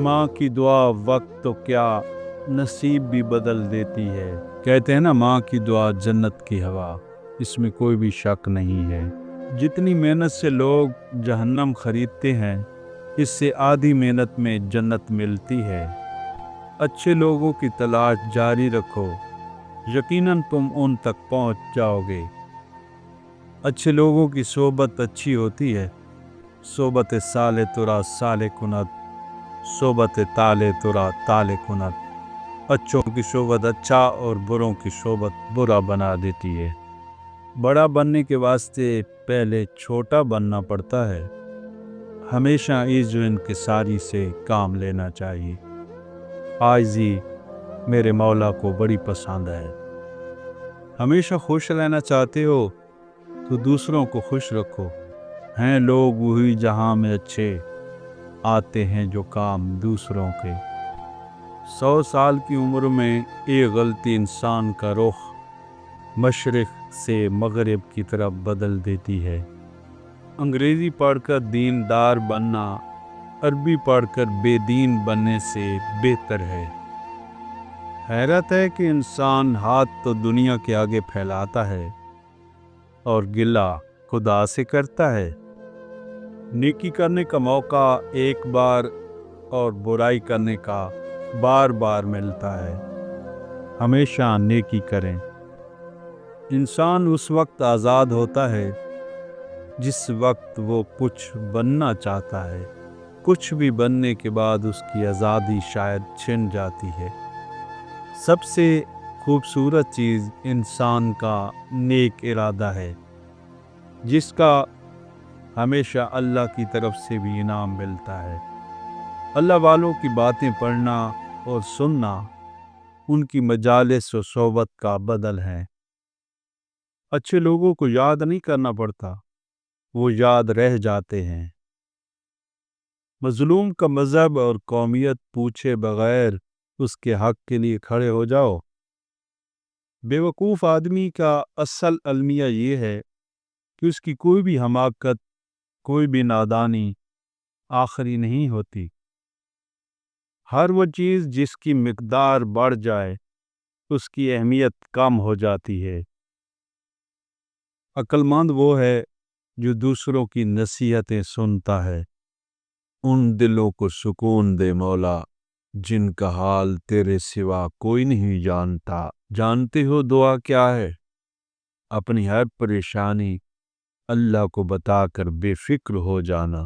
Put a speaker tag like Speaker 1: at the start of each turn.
Speaker 1: ماں کی دعا وقت تو کیا نصیب بھی بدل دیتی ہے۔ کہتے ہیں نا، ماں کی دعا جنت کی ہوا، اس میں کوئی بھی شک نہیں ہے۔ جتنی محنت سے لوگ جہنم خریدتے ہیں، اس سے آدھی محنت میں جنت ملتی ہے۔ اچھے لوگوں کی تلاش جاری رکھو، یقیناً تم ان تک پہنچ جاؤ گے۔ اچھے لوگوں کی صحبت اچھی ہوتی ہے۔ صحبت صالح ترا صالح کند، صحبت طالع ترا طالع کند۔ اچھوں کی صحبت اچھا اور بروں کی صحبت برا بنا دیتی ہے۔ بڑا بننے کے واسطے پہلے چھوٹا بننا پڑتا ہے۔ ہمیشہ عز و انکساری سے کام لینا چاہیے۔ عاجزی میرے مولا کو بڑی پسند ہے۔ ہمیشہ خوش رہنا چاہتے ہو تو دوسروں کو خوش رکھو۔ ہیں لوگ وہی جہاں میں اچھے، آتے ہیں جو کام دوسروں کے۔ 100 سال کی عمر میں ایک غلطی انسان کا رخ مشرق سے مغرب کی طرف بدل دیتی ہے۔ انگریزی پڑھ کر دیندار بننا عربی پڑھ کر بے دین بننے سے بہتر ہے۔ حیرت ہے کہ انسان ہاتھ تو دنیا کے آگے پھیلاتا ہے اور گلہ خدا سے کرتا ہے۔ نیکی کرنے کا موقع ایک بار اور برائی کرنے کا بار بار ملتا ہے۔ ہمیشہ نیکی کریں۔ انسان اس وقت آزاد ہوتا ہے جس وقت وہ کچھ بننا چاہتا ہے۔ کچھ بھی بننے کے بعد اس کی آزادی شاید چھن جاتی ہے۔ سب سے خوبصورت چیز انسان کا نیک ارادہ ہے، جس کا ہمیشہ اللہ کی طرف سے بھی انعام ملتا ہے۔ اللہ والوں کی باتیں پڑھنا اور سننا ان کی مجالس و صحبت کا بدل ہے۔ اچھے لوگوں کو یاد نہیں کرنا پڑتا، وہ یاد رہ جاتے ہیں۔ مظلوم کا مذہب اور قومیت پوچھے بغیر اس کے حق کے لیے کھڑے ہو جاؤ۔ بے وقوف آدمی کا اصل المیہ یہ ہے کہ اس کی کوئی بھی حماقت، کوئی بھی نادانی آخری نہیں ہوتی۔ ہر وہ چیز جس کی مقدار بڑھ جائے اس کی اہمیت کم ہو جاتی ہے۔ عقل مند وہ ہے جو دوسروں کی نصیحتیں سنتا ہے۔ ان دلوں کو سکون دے مولا جن کا حال تیرے سوا کوئی نہیں جانتا۔ جانتے ہو دعا کیا ہے؟ اپنی ہر پریشانی اللہ کو بتا کر بے فکر ہو جانا۔